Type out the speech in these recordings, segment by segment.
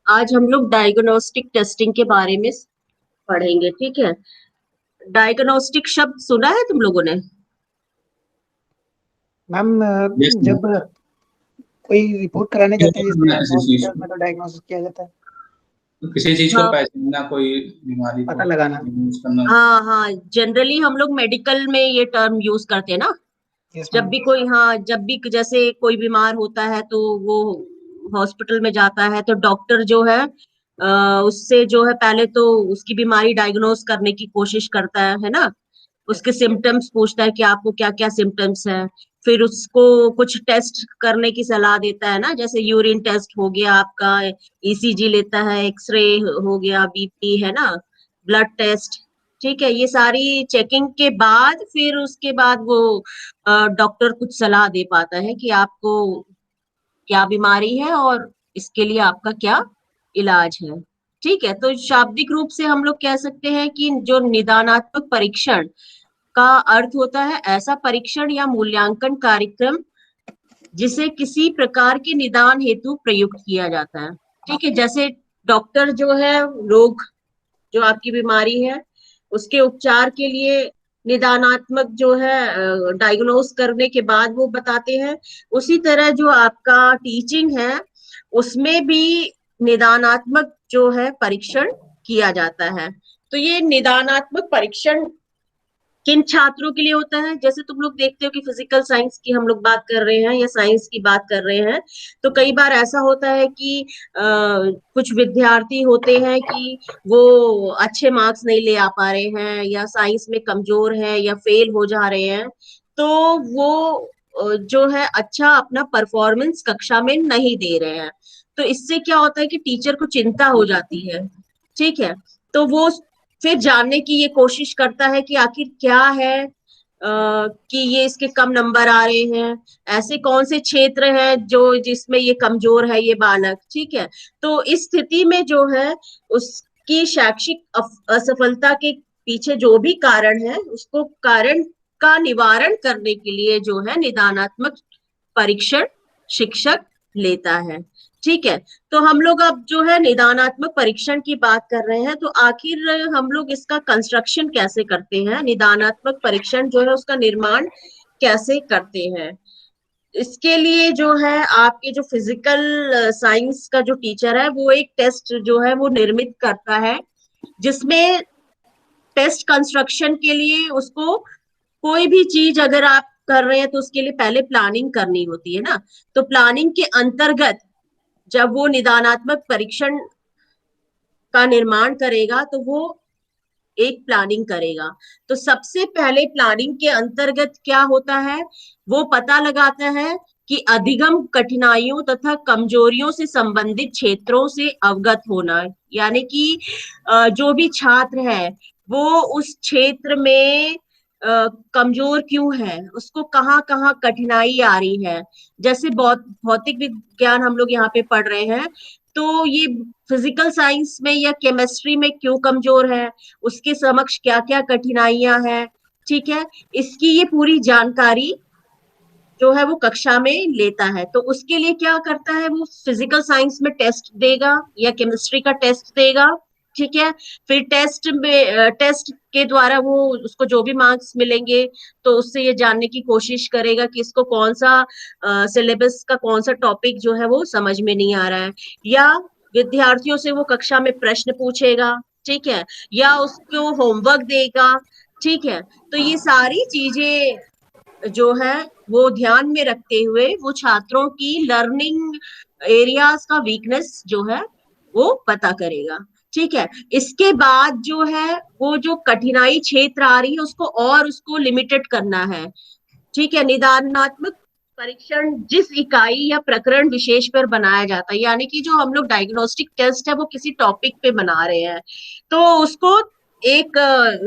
आज हम लोग डायग्नोस्टिक टेस्टिंग के बारे में पढ़ेंगे, ठीक है। डायग्नोस्टिक शब्द सुना है तुम लोगों ने? Ma'am, yes ma'am. जब कोई रिपोर्ट कराने क्यों जाते हैं करना जैसे है किसी चीज हॉस्पिटल को, में तो डायग्नोसिस किया जाता है। तो किसी चीज को हाँ पहचानना, कोई बीमारी पता को लगाना। यूज करना। हाँ हाँ, जनरली हम लोग मेडिकल में ये टर्म यूज करते हैं ना। यस जब मैम। भी कोई, हाँ, जब भी जैसे कोई बीमार होता है तो वो हॉस्पिटल में जाता है तो डॉक्टर जो है उससे जो है पहले तो उसकी बीमारी डायग्नोस करने की कोशिश करता है ना। यस। उसके सिम्टम्स पूछता है कि आपको क्या क्या सिम्टम्स है। फिर उसको कुछ टेस्ट करने की सलाह देता है ना, जैसे यूरिन टेस्ट हो गया आपका, ईसीजी लेता है, एक्सरे हो गया, बीपी है ना, ब्लड टेस्ट। ठीक है, ये सारी चेकिंग के बाद फिर उसके बाद वो डॉक्टर कुछ सलाह दे पाता है कि आपको क्या बीमारी है और इसके लिए आपका क्या इलाज है। ठीक है, तो शाब्दिक रूप से हम लोग कह सकते हैं कि जो निदानात्मक परीक्षण का अर्थ होता है ऐसा परीक्षण या मूल्यांकन कार्यक्रम जिसे किसी प्रकार के निदान हेतु प्रयुक्त किया जाता है। ठीक है, जैसे डॉक्टर जो है रोग, जो आपकी बीमारी है उसके उपचार के लिए निदानात्मक जो है डायग्नोस करने के बाद वो बताते हैं। उसी तरह जो आपका टीचिंग है उसमें भी निदानात्मक जो है परीक्षण किया जाता है। तो ये निदानात्मक परीक्षण किन छात्रों के लिए होता है? जैसे तुम लोग देखते हो कि फिजिकल साइंस की हम लोग बात कर रहे हैं या साइंस की बात कर रहे हैं, तो कई बार ऐसा होता है कि कुछ विद्यार्थी होते हैं कि वो अच्छे मार्क्स नहीं ले आ पा रहे हैं या साइंस में कमजोर है या फेल हो जा रहे हैं। तो वो जो है अच्छा अपना परफॉर्मेंस कक्षा में नहीं दे रहे हैं। तो इससे क्या होता है कि टीचर को चिंता हो जाती है। ठीक है, तो वो फिर जानने की ये कोशिश करता है कि आखिर क्या है कि ये इसके कम नंबर आ रहे हैं, ऐसे कौन से क्षेत्र है जो जिसमें ये कमजोर है ये बालक। ठीक है, तो इस स्थिति में जो है उसकी शैक्षिक असफलता के पीछे जो भी कारण है उसको कारण का निवारण करने के लिए जो है निदानात्मक परीक्षण शिक्षक लेता है। ठीक है, तो हम लोग अब जो है निदानात्मक परीक्षण की बात कर रहे हैं, तो आखिर हम लोग इसका कंस्ट्रक्शन कैसे करते हैं, निदानात्मक परीक्षण जो है उसका निर्माण कैसे करते हैं। इसके लिए जो है आपके जो फिजिकल साइंस का जो टीचर है वो एक टेस्ट जो है वो निर्मित करता है, जिसमें टेस्ट कंस्ट्रक्शन के लिए उसको कोई भी चीज अगर आप कर रहे हैं तो उसके लिए पहले प्लानिंग करनी होती है ना। तो प्लानिंग के अंतर्गत जब वो निदानात्मक परीक्षण का निर्माण करेगा तो वो एक प्लानिंग करेगा। तो सबसे पहले प्लानिंग के अंतर्गत क्या होता है, वो पता लगाता है कि अधिगम कठिनाइयों तथा कमजोरियों से संबंधित क्षेत्रों से अवगत होना। यानी कि जो भी छात्र है वो उस क्षेत्र में कमजोर क्यों है, उसको कहाँ कहाँ कठिनाई आ रही है। जैसे भौतिक विज्ञान हम लोग यहाँ पे पढ़ रहे हैं, तो ये फिजिकल साइंस में या केमिस्ट्री में क्यों कमजोर है, उसके समक्ष क्या क्या कठिनाइयां हैं। ठीक है, इसकी ये पूरी जानकारी जो है वो कक्षा में लेता है। तो उसके लिए क्या करता है, वो फिजिकल साइंस में टेस्ट देगा या केमिस्ट्री का टेस्ट देगा। ठीक है, फिर टेस्ट के द्वारा वो उसको जो भी मार्क्स मिलेंगे तो उससे ये जानने की कोशिश करेगा कि इसको कौन सा सिलेबस का कौन सा टॉपिक जो है वो समझ में नहीं आ रहा है, या विद्यार्थियों से वो कक्षा में प्रश्न पूछेगा। ठीक है, या उसको होमवर्क देगा। ठीक है, तो ये सारी चीजें जो है वो ध्यान में रखते हुए वो छात्रों की लर्निंग एरियाज का वीकनेस जो है वो पता करेगा। ठीक है, इसके बाद जो है वो जो कठिनाई क्षेत्र आ रही है उसको और उसको लिमिटेड करना है। ठीक है, निदानात्मक परीक्षण जिस इकाई या प्रकरण विशेष पर बनाया जाता है, यानी कि जो हम लोग डायग्नोस्टिक टेस्ट है वो किसी टॉपिक पे बना रहे हैं, तो उसको एक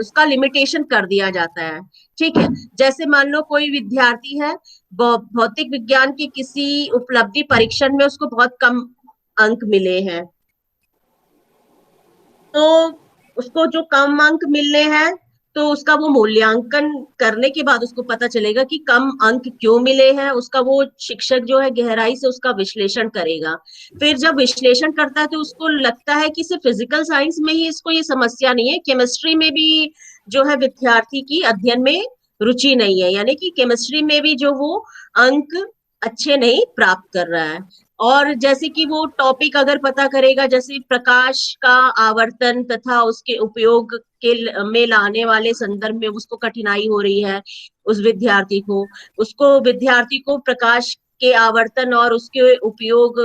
उसका लिमिटेशन कर दिया जाता है। ठीक है, जैसे मान लो कोई विद्यार्थी है, भौतिक विज्ञान के किसी उपलब्धि परीक्षण में उसको बहुत कम अंक मिले हैं, तो उसको जो कम अंक मिलने हैं तो उसका वो मूल्यांकन करने के बाद उसको पता चलेगा कि कम अंक क्यों मिले हैं, उसका वो शिक्षक जो है गहराई से उसका विश्लेषण करेगा। फिर जब विश्लेषण करता है तो उसको लगता है कि सिर्फ फिजिकल साइंस में ही इसको ये समस्या नहीं है, केमिस्ट्री में भी जो है विद्यार्थी की अध्ययन में रुचि नहीं है, यानी कि केमिस्ट्री में भी जो वो अंक अच्छे नहीं प्राप्त कर रहा है। और जैसे कि वो टॉपिक अगर पता करेगा, जैसे प्रकाश का आवर्तन तथा उसके उपयोग में लाने वाले संदर्भ में उसको कठिनाई हो रही है, उस विद्यार्थी को प्रकाश के आवर्तन और उसके उपयोग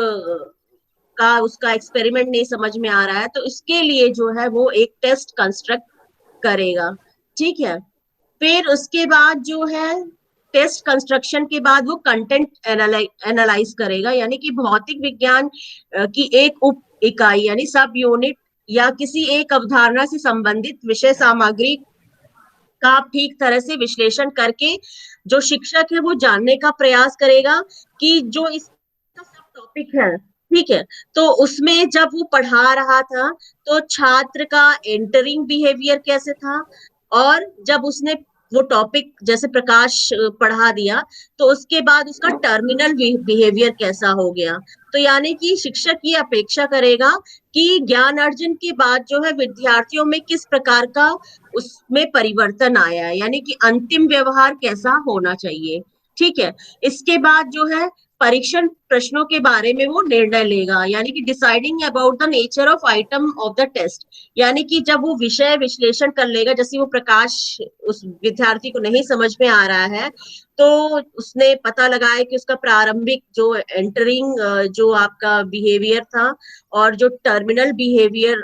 का उसका एक्सपेरिमेंट नहीं समझ में आ रहा है, तो इसके लिए जो है वो एक टेस्ट कंस्ट्रक्ट करेगा। ठीक है। फिर उसके बाद जो है टेस्ट कंस्ट्रक्शन के बाद वो कंटेंट एनालाइज करेगा, यानी कि भौतिक विज्ञान की एक उप इकाई यानी सब यूनिट या किसी एक अवधारणा से संबंधित विषय सामग्री का ठीक तरह से विश्लेषण करके जो शिक्षक है वो जानने का प्रयास करेगा कि जो इसका सब टॉपिक है, ठीक है, तो उसमें जब वो पढ़ा रहा था तो छात्र का एंटरिंग बिहेवियर कैसे था, और जब उसने वो टॉपिक जैसे प्रकाश पढ़ा दिया तो उसके बाद उसका टर्मिनल बिहेवियर कैसा हो गया। तो यानी कि शिक्षक ये अपेक्षा करेगा कि ज्ञान अर्जन के बाद जो है विद्यार्थियों में किस प्रकार का उसमें परिवर्तन आया है, यानी कि अंतिम व्यवहार कैसा होना चाहिए। ठीक है। इसके बाद जो है परीक्षण प्रश्नों के बारे में वो निर्णय लेगा, यानी कि deciding about the nature of item of the test, यानी कि जब वो विषय विश्लेषण कर लेगा, जैसे वो प्रकाश उस विद्यार्थी को नहीं समझ में आ रहा है तो उसने पता लगाया कि उसका प्रारंभिक जो एंटरिंग जो आपका बिहेवियर था और जो टर्मिनल बिहेवियर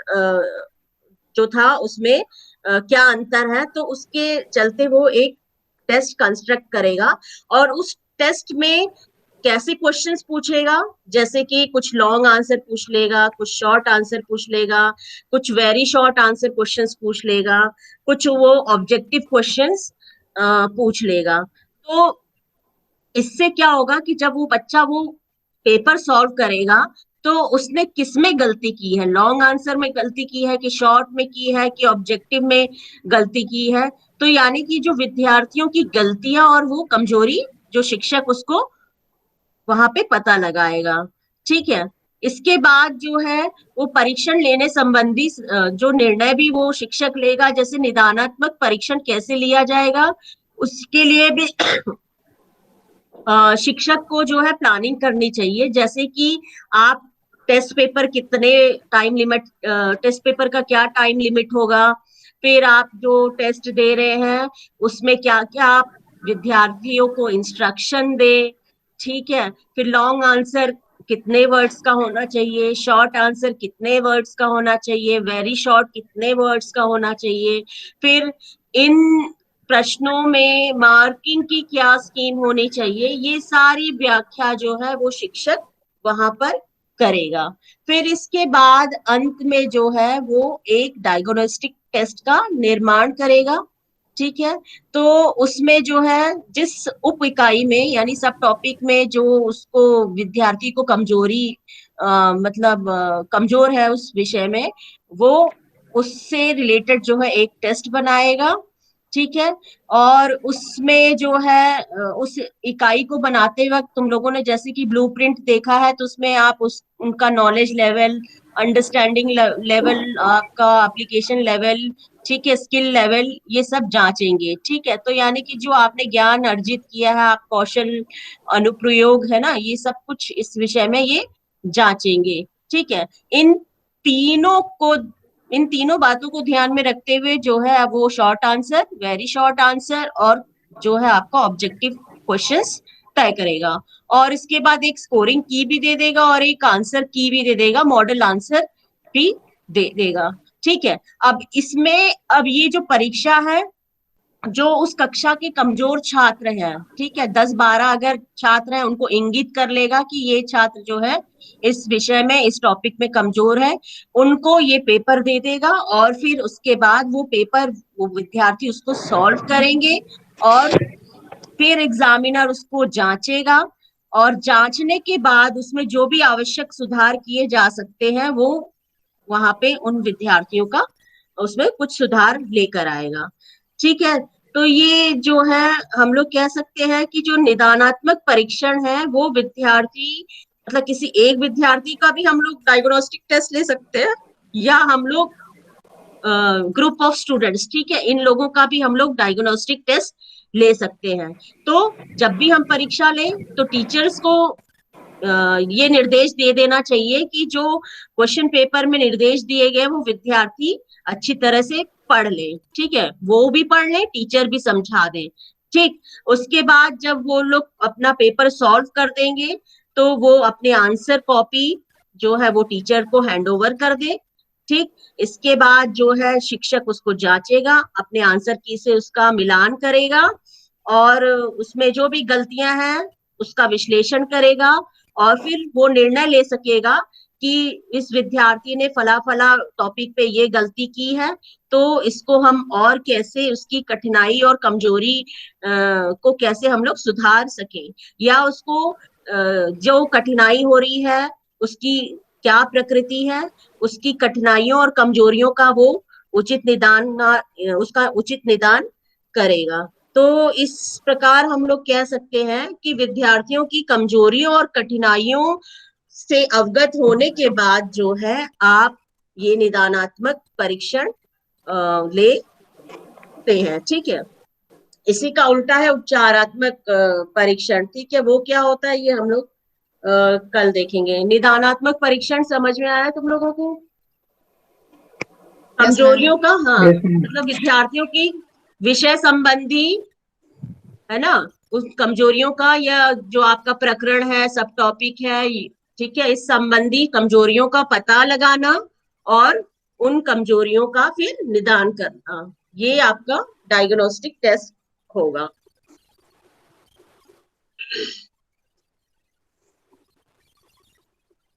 जो था उसमें क्या अंतर है, तो उसके चलते वो एक टेस्ट कंस्ट्रक्ट करेगा। और उस टेस्ट में कैसे क्वेश्चंस पूछेगा, जैसे कि कुछ लॉन्ग आंसर पूछ लेगा, कुछ शॉर्ट आंसर पूछ लेगा, कुछ वेरी शॉर्ट आंसर क्वेश्चंस पूछ लेगा, कुछ वो ऑब्जेक्टिव क्वेश्चंस पूछ लेगा। तो इससे क्या होगा कि जब वो बच्चा वो पेपर सॉल्व करेगा तो उसने किसमें गलती की है, लॉन्ग आंसर में गलती की है कि शॉर्ट में की है कि ऑब्जेक्टिव में गलती की है। तो यानी कि जो विद्यार्थियों की गलतियां और वो कमजोरी जो शिक्षक उसको वहां पे पता लगाएगा। ठीक है। इसके बाद जो है वो परीक्षण लेने संबंधी जो निर्णय भी वो शिक्षक लेगा, जैसे निदानात्मक परीक्षण कैसे लिया जाएगा उसके लिए भी शिक्षक को जो है प्लानिंग करनी चाहिए, जैसे कि आप टेस्ट पेपर कितने टाइम लिमिट, टेस्ट पेपर का क्या टाइम लिमिट होगा, फिर आप जो टेस्ट दे रहे हैं उसमें क्या क्या आप विद्यार्थियों को इंस्ट्रक्शन दे। ठीक है। फिर लॉन्ग आंसर कितने वर्ड्स का होना चाहिए, शॉर्ट आंसर कितने वर्ड्स का होना चाहिए, वेरी शॉर्ट कितने वर्ड्स का होना चाहिए, फिर इन प्रश्नों में मार्किंग की क्या स्कीम होनी चाहिए, ये सारी व्याख्या जो है वो शिक्षक वहां पर करेगा। फिर इसके बाद अंत में जो है वो एक डायग्नोस्टिक टेस्ट का निर्माण करेगा। ठीक है। तो उसमें जो है जिस उप इकाई में यानी सब टॉपिक में जो उसको विद्यार्थी को कमजोरी मतलब कमजोर है उस विषय में, वो उससे रिलेटेड जो है एक टेस्ट बनाएगा। ठीक है। और उसमें जो है उस इकाई को बनाते वक्त तुम लोगों ने जैसे कि ब्लूप्रिंट देखा है, तो उसमें आप उस उनका नॉलेज लेवल, अंडरस्टैंडिंग लेवल, आपका एप्लीकेशन लेवल, ठीक है, स्किल लेवल, ये सब जांचेंगे। ठीक है। तो यानी कि जो आपने ज्ञान अर्जित किया है, आप कौशल अनुप्रयोग है ना, ये सब कुछ इस विषय में ये जांचेंगे। ठीक है। तीनों को इन तीनों बातों को ध्यान में रखते हुए जो है वो short answer, very short answer और जो है आपका ऑब्जेक्टिव क्वेश्चंस तय करेगा। और इसके बाद एक स्कोरिंग की भी दे देगा और एक आंसर की भी दे देगा, मॉडल आंसर भी दे देगा। ठीक है। अब इसमें अब ये जो परीक्षा है, जो उस कक्षा के कमजोर छात्र हैं, ठीक है, 10-12 अगर छात्र हैं, उनको इंगित कर लेगा कि ये छात्र जो है इस विषय में, इस टॉपिक में कमजोर है, उनको ये पेपर दे देगा और फिर उसके बाद वो पेपर वो विद्यार्थी उसको सॉल्व करेंगे और फिर एग्जामिनर उसको जांचेगा और जांचने के बाद उसमें जो भी आवश्यक सुधार किए जा सकते हैं वो वहां पे उन विद्यार्थियों का उसमें कुछ सुधार लेकर आएगा। ठीक है। तो ये जो है हम लोग कह सकते हैं कि जो निदानात्मक परीक्षण है वो विद्यार्थी, मतलब किसी एक विद्यार्थी का भी हम लोग डायग्नोस्टिक टेस्ट ले सकते हैं, या हम लोग ग्रुप ऑफ स्टूडेंट्स, ठीक है, इन लोगों का भी हम लोग डायग्नोस्टिक टेस्ट ले सकते हैं। तो जब भी हम परीक्षा लें तो टीचर्स को ये निर्देश दे देना चाहिए कि जो क्वेश्चन पेपर में निर्देश दिए गए वो विद्यार्थी अच्छी तरह से पढ़ ले, ठीक है, वो भी पढ़ ले, टीचर भी समझा दे, ठीक। उसके बाद जब वो लोग अपना पेपर सॉल्व कर देंगे तो वो अपने आंसर कॉपी जो है वो टीचर को हैंड ओवर कर दे, ठीक। इसके बाद जो है शिक्षक उसको जांचेगा, अपने आंसर की से उसका मिलान करेगा और उसमें जो भी गलतियां हैं उसका विश्लेषण करेगा और फिर वो निर्णय ले सकेगा कि इस विद्यार्थी ने फला फला टॉपिक पे ये गलती की है, तो इसको हम और कैसे उसकी कठिनाई और कमजोरी को कैसे हम लोग सुधार सकें, या उसको जो कठिनाई हो रही है उसकी क्या प्रकृति है, उसकी कठिनाइयों और कमजोरियों का वो उचित निदान, उसका उचित निदान करेगा। तो इस प्रकार हम लोग कह सकते हैं कि विद्यार्थियों की कमजोरियों और कठिनाइयों से अवगत होने के बाद जो है आप ये निदानात्मक परीक्षण लेते हैं, ठीक है। इसी का उल्टा है उपचारात्मक परीक्षण, ठीक है, वो क्या होता है ये हम लोग कल देखेंगे। निदानात्मक परीक्षण समझ में आया तुम लोगों को? कमजोरियों का, हाँ, मतलब विद्यार्थियों की विषय संबंधी, है ना, उस कमजोरियों का, या जो आपका प्रकरण है, सब टॉपिक है, ठीक है, इस संबंधी कमजोरियों का पता लगाना और उन कमजोरियों का फिर निदान करना, ये आपका डायग्नोस्टिक टेस्ट होगा।